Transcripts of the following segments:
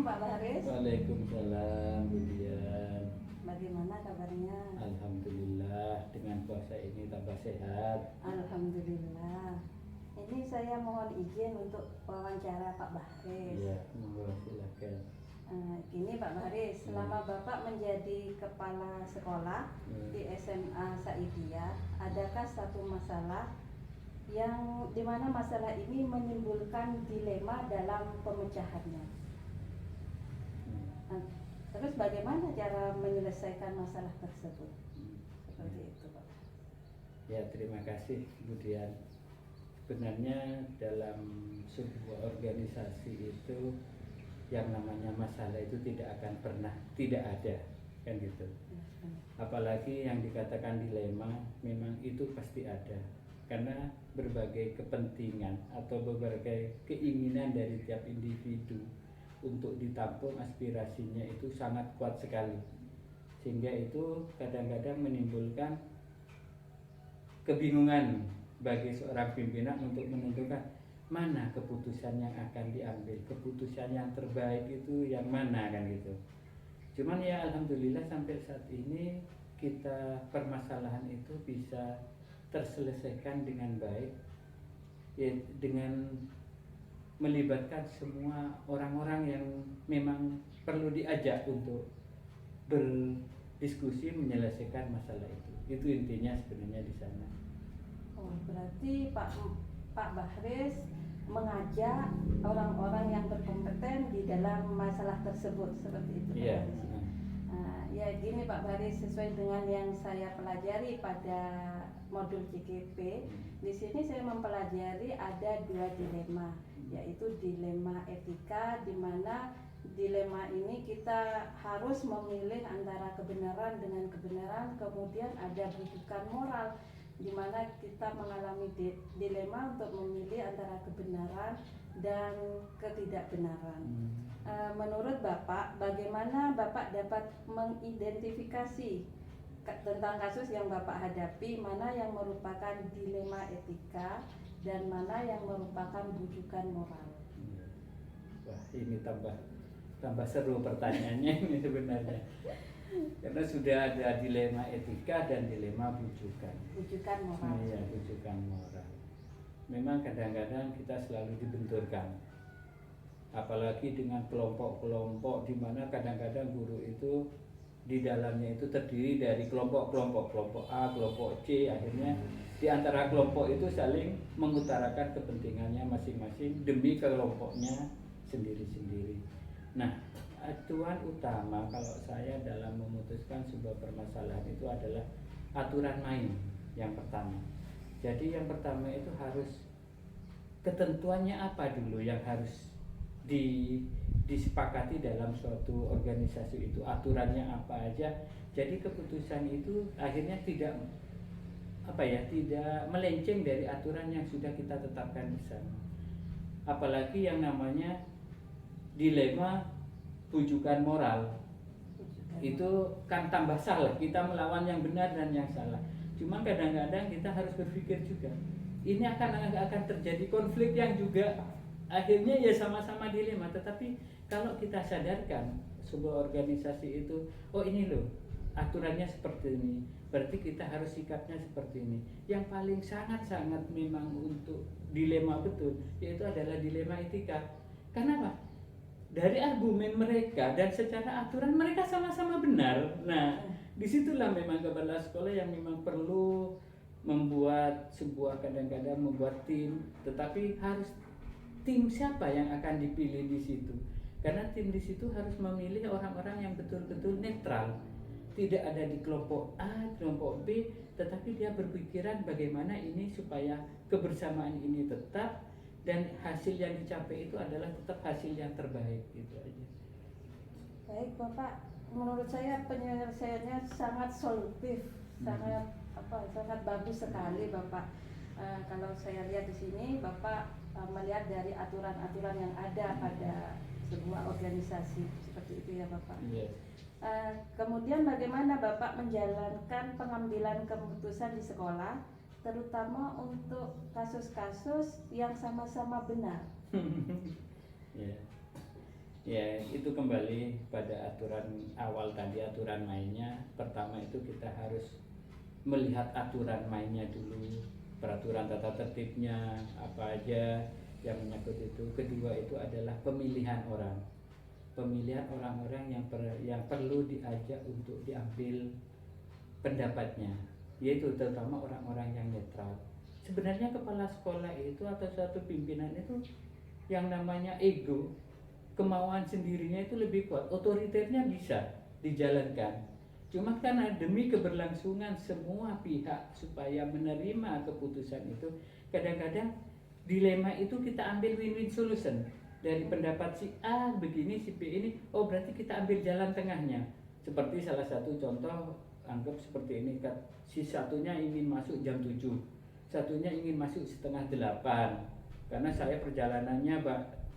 Pak Baris. Waalaikumsalam, Bu Dian. Bagaimana kabarnya? Alhamdulillah, dengan puasa ini tambah sehat. Alhamdulillah. Ini saya mohon izin untuk wawancara Pak Baris. Iya, monggo silakan. Gini Pak Baris, selama Bapak menjadi kepala sekolah di SMA Saidiyah, adakah satu masalah yang dimana masalah ini menimbulkan dilema dalam pemecahannya? Terus bagaimana cara menyelesaikan masalah tersebut? Seperti itu Pak. Ya, terima kasih Bu Dian. Sebenarnya dalam sebuah organisasi itu yang namanya masalah itu tidak akan pernah tidak ada, kan gitu. Apalagi yang dikatakan dilema, memang itu pasti ada. Karena berbagai kepentingan atau berbagai keinginan dari tiap individu untuk ditampung aspirasinya itu sangat kuat sekali, sehingga itu kadang-kadang menimbulkan kebingungan bagi seorang pimpinan untuk menentukan mana keputusan yang akan diambil, keputusan yang terbaik itu yang mana, kan gitu. Cuman ya alhamdulillah sampai saat ini kita permasalahan itu bisa terselesaikan dengan baik, ya, dengan melibatkan semua orang-orang yang memang perlu diajak untuk berdiskusi menyelesaikan masalah itu. Itu intinya sebenarnya di sana. Oh, berarti Pak Baris mengajak orang-orang yang berkompeten di dalam masalah tersebut, seperti itu. Iya. Ya gini Pak Baris, sesuai dengan yang saya pelajari pada modul CKP, di sini saya mempelajari ada dua dilema, yaitu dilema etika, di mana dilema ini kita harus memilih antara kebenaran dengan kebenaran, kemudian ada rujukan moral, di mana kita mengalami dilema untuk memilih antara kebenaran dan ketidakbenaran. Menurut Bapak, bagaimana Bapak dapat mengidentifikasi tentang kasus yang Bapak hadapi, mana yang merupakan dilema etika dan mana yang merupakan rujukan moral? Wah, ini tambah seru pertanyaannya ini sebenarnya. Karena sudah ada dilema etika dan dilema rujukan. Rujukan moral. Iya, rujukan moral. Memang kadang-kadang kita selalu dibenturkan. Apalagi dengan kelompok-kelompok di mana kadang-kadang guru itu di dalamnya itu terdiri dari kelompok A, kelompok C, akhirnya di antara kelompok itu saling mengutarakan kepentingannya masing-masing demi kelompoknya sendiri-sendiri. Nah, acuan utama kalau saya dalam memutuskan sebuah permasalahan itu adalah aturan main yang pertama. Jadi yang pertama itu harus ketentuannya apa dulu yang harus disepakati dalam suatu organisasi itu, aturannya apa aja. Jadi keputusan itu akhirnya tidak melenceng dari aturan yang sudah kita tetapkan bersama. Apalagi yang namanya dilema rujukan moral itu kan tambah salah, kita melawan yang benar dan yang salah. Cuma kadang-kadang kita harus berpikir juga, ini akan terjadi konflik yang juga akhirnya ya sama-sama dilema. Tetapi kalau kita sadarkan sebuah organisasi itu, oh ini loh aturannya seperti ini, berarti kita harus sikapnya seperti ini. Yang paling sangat-sangat memang untuk dilema betul, yaitu adalah dilema etika. Kenapa? Dari argumen mereka dan secara aturan mereka sama-sama benar. Nah, disitulah memang kepala sekolah yang memang perlu membuat kadang-kadang membuat tim, tetapi harus tim siapa yang akan dipilih di situ. Karena tim di situ harus memilih orang-orang yang betul-betul netral. Tidak ada di kelompok A, kelompok B, tetapi dia berpikiran bagaimana ini supaya kebersamaan ini tetap dan hasil yang dicapai itu adalah tetap hasil yang terbaik, gitu aja. Baik Bapak, menurut saya penyelesaiannya sangat solutif, sangat bagus sekali Bapak. Kalau saya lihat di sini Bapak melihat dari aturan-aturan yang ada pada sebuah organisasi, seperti itu ya Bapak. Yes. Kemudian bagaimana Bapak menjalankan pengambilan keputusan di sekolah, terutama untuk kasus-kasus yang sama-sama benar? Yeah. Ya, itu kembali pada aturan awal tadi, aturan mainnya. Pertama itu kita harus melihat aturan mainnya dulu, peraturan tata tertibnya apa aja yang menyangkut itu. Kedua itu adalah pemilihan orang, pemilihan orang-orang yang perlu diajak untuk diambil pendapatnya, yaitu terutama orang-orang yang netral. Sebenarnya kepala sekolah itu atau suatu pimpinan itu yang namanya ego, kemauan sendirinya itu lebih kuat, otoriternya bisa dijalankan. Cuma karena demi keberlangsungan semua pihak supaya menerima keputusan itu, kadang-kadang dilema itu kita ambil win-win solution. Dari pendapat si A begini, si B ini, oh berarti kita ambil jalan tengahnya. Seperti salah satu contoh, anggap seperti ini, si satunya ingin masuk jam 7, satunya ingin masuk setengah 8. Karena saya perjalanannya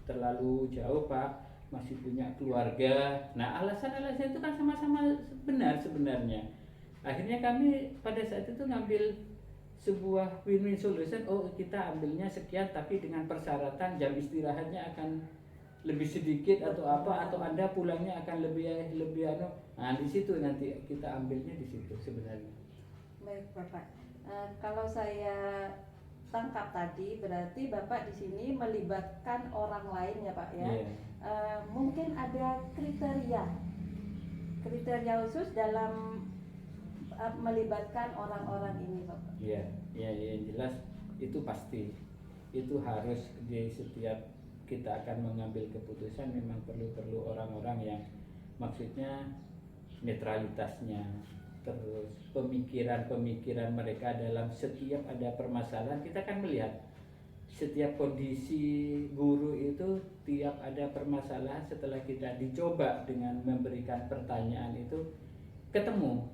terlalu jauh Pak, masih punya keluarga. Nah alasan-alasan itu kan sama-sama benar sebenarnya. Akhirnya kami pada saat itu ngambil sebuah win-win solution. Oh kita ambilnya sekian, tapi dengan persyaratan jam istirahatnya akan lebih sedikit atau apa, atau Anda pulangnya akan lebih Nah di situ nanti kita ambilnya di situ sebenarnya. Baik Bapak, kalau saya tangkap tadi berarti Bapak di sini melibatkan orang lain ya Pak ya. Yeah. Mungkin ada kriteria khusus dalam melibatkan orang-orang ini Bapak. Iya, yang jelas itu pasti. Itu harus di setiap kita akan mengambil keputusan memang perlu orang-orang yang maksudnya netralitasnya, terus pemikiran mereka dalam setiap ada permasalahan. Kita kan melihat setiap kondisi guru itu, tiap ada permasalahan setelah kita dicoba dengan memberikan pertanyaan itu ketemu,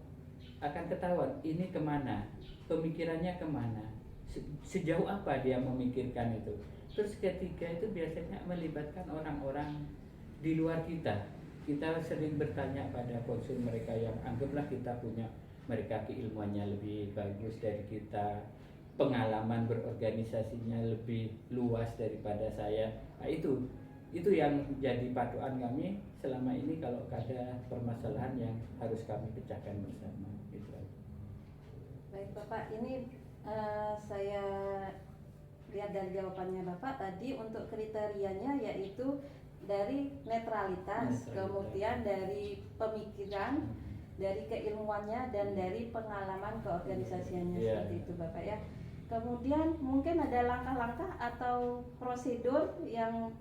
akan ketahuan ini kemana, pemikirannya kemana, sejauh apa dia memikirkan itu. Terus ketiga itu biasanya melibatkan orang-orang di luar kita. Kita sering bertanya pada konsul mereka yang anggaplah kita punya, mereka keilmuannya lebih bagus dari kita, pengalaman berorganisasinya lebih luas daripada saya. Nah itu yang jadi paduan kami selama ini kalau ada permasalahan yang harus kami pecahkan bersama. Gitu. Baik Bapak, ini saya lihat dari jawabannya Bapak tadi untuk kriterianya yaitu dari netralitas, kemudian dari pemikiran, dari keilmuannya, dan dari pengalaman keorganisasiannya. Seperti itu Bapak ya. Kemudian mungkin ada langkah-langkah atau prosedur yang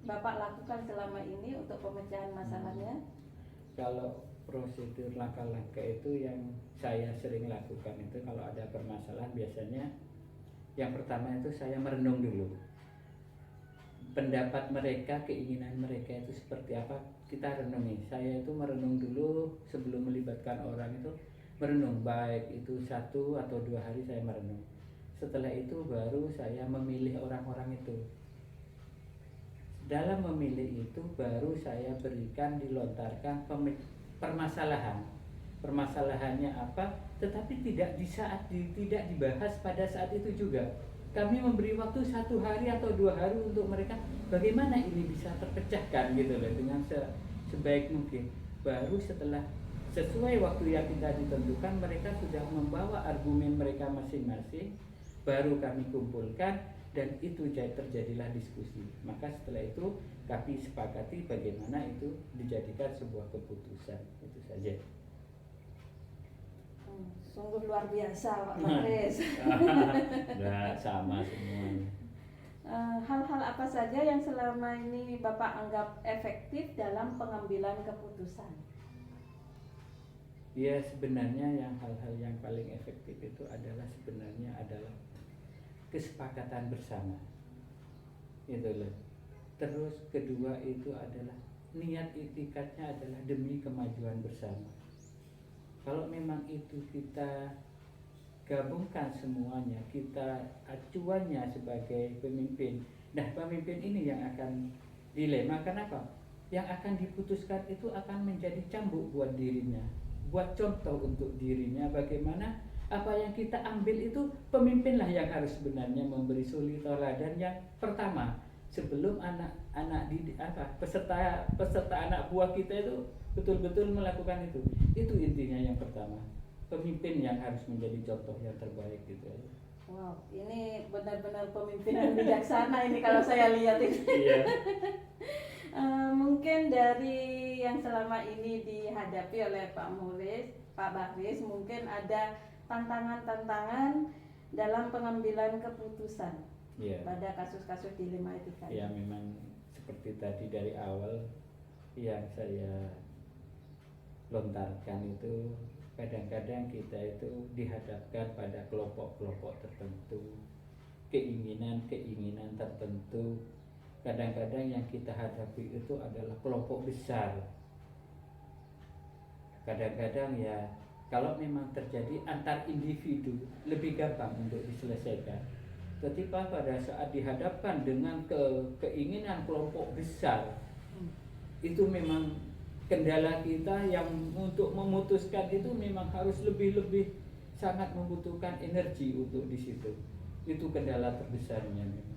Bapak lakukan selama ini untuk pemecahan masalahnya? Kalau prosedur langkah-langkah itu yang saya sering lakukan itu kalau ada permasalahan biasanya yang pertama itu saya merenung dulu. Pendapat mereka, keinginan mereka itu seperti apa, kita renungi. Saya itu merenung dulu sebelum melibatkan orang itu, merenung baik itu 1 atau 2 hari saya merenung. Setelah itu baru saya memilih orang-orang itu. Dalam memilih itu baru saya berikan, dilontarkan permasalahan. Permasalahannya apa? Tetapi tidak dibahas pada saat itu juga. Kami memberi waktu 1 hari atau 2 hari untuk mereka bagaimana ini bisa terpecahkan gitu loh dengan sebaik mungkin. Baru setelah sesuai waktu yang kita ditentukan mereka sudah membawa argumen mereka masing-masing, baru kami kumpulkan dan itu terjadilah diskusi. Maka setelah itu kami sepakati bagaimana itu dijadikan sebuah keputusan. Itu saja. Sungguh luar biasa Pak Faris. Nah, sama semuanya. Hal-hal apa saja yang selama ini Bapak anggap efektif dalam pengambilan keputusan? Ya sebenarnya yang hal-hal yang paling efektif itu adalah kesepakatan bersama. Itu loh. Terus kedua itu adalah niat itikadnya adalah demi kemajuan bersama. Kalau memang itu kita gabungkan semuanya, kita acuannya sebagai pemimpin. Nah, pemimpin ini yang akan dilema. Kenapa? Yang akan diputuskan itu akan menjadi cambuk buat dirinya, buat contoh untuk dirinya. Bagaimana apa yang kita ambil itu, pemimpinlah yang harus sebenarnya memberi suri teladan yang pertama. sebelum anak didik peserta anak buah kita itu betul-betul melakukan itu. Itu intinya yang pertama. Pemimpin yang harus menjadi contoh yang terbaik gitu ya. Wow, ini benar-benar pemimpinan bijaksana ini kalau saya lihat ini. Iya. Mungkin dari yang selama ini dihadapi oleh Pak Baris, mungkin ada tantangan-tantangan dalam pengambilan keputusan pada kasus-kasus dilema etika. Ya, memang seperti tadi dari awal yang saya lontarkan itu, kadang-kadang kita itu dihadapkan pada kelompok-kelompok tertentu, keinginan-keinginan tertentu. Kadang-kadang yang kita hadapi itu adalah kelompok besar. Kadang-kadang ya kalau memang terjadi antar individu lebih gampang untuk diselesaikan. Tetapi pada saat dihadapkan dengan keinginan kelompok besar, itu memang kendala kita yang untuk memutuskan itu memang harus lebih sangat membutuhkan energi untuk di situ. Itu kendala terbesarnya memang.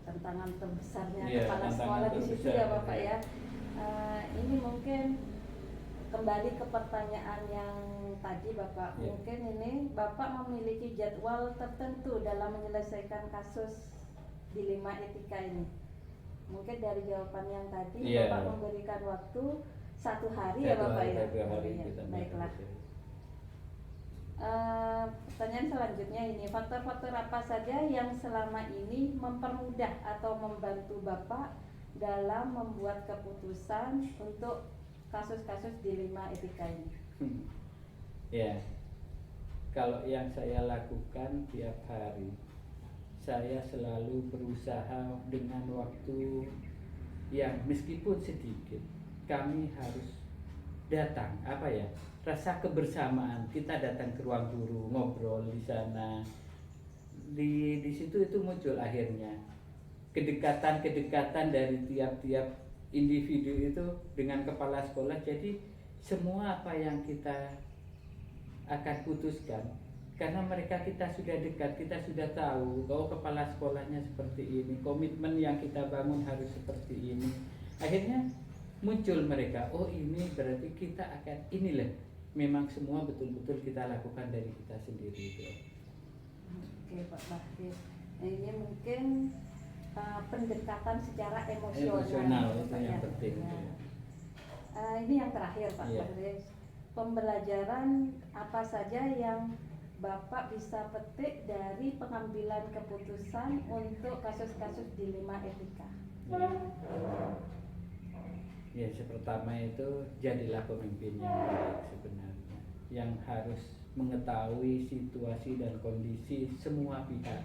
Tantangan terbesarnya kepala Tantangan sekolah di situ ya Bapak ya. Ini mungkin kembali ke pertanyaan yang tadi Bapak. Mungkin ini Bapak memiliki jadwal tertentu dalam menyelesaikan kasus dilema etika ini. Mungkin dari jawaban yang tadi Bapak memberikan waktu 1 hari ya Bapak ya. Baiklah. Pertanyaan selanjutnya ini, faktor-faktor apa saja yang selama ini mempermudah atau membantu Bapak dalam membuat keputusan untuk kasus-kasus dilema etika ini? Ya, kalau yang saya lakukan tiap hari, saya selalu berusaha dengan waktu yang meskipun sedikit, kami harus datang, rasa kebersamaan. Kita datang ke ruang guru, ngobrol di sana. Di situ itu muncul akhirnya kedekatan dari tiap-tiap individu itu dengan kepala sekolah. Jadi semua apa yang kita akan putuskan, karena mereka kita sudah dekat, kita sudah tahu bahwa kepala sekolahnya seperti ini, komitmen yang kita bangun harus seperti ini. Akhirnya muncul mereka, oh ini berarti kita akan inilah. Memang semua betul-betul kita lakukan dari kita sendiri itu. Oke Pak Bahri, ini mungkin pendekatan secara emosional itu yang penting. Ini yang terakhir Pak Bahri, pembelajaran apa saja yang Bapak bisa petik dari pengambilan keputusan untuk kasus-kasus dilema etika? Ya, pertama itu jadilah pemimpin yang baik sebenarnya, yang harus mengetahui situasi dan kondisi semua pihak.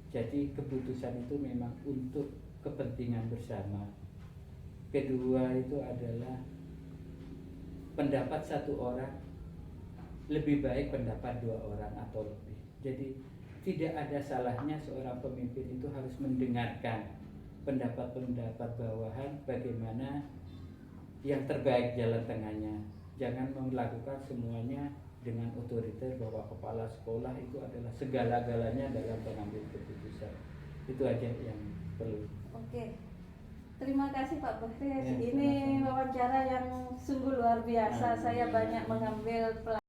Jadi keputusan itu memang untuk kepentingan bersama. Kedua itu adalah pendapat satu orang lebih baik pendapat 2 orang atau lebih. Jadi tidak ada salahnya seorang pemimpin itu harus mendengarkan pendapat-pendapat bawahan, bagaimana yang terbaik jalan tengahnya. Jangan melakukan semuanya dengan otoriter bahwa kepala sekolah itu adalah segala-galanya dalam pengambil keputusan. Itu aja yang perlu. Oke. Terima kasih Pak Bahri. Ya, ini wawancara yang sungguh luar biasa. Saya banyak mengambil pelajaran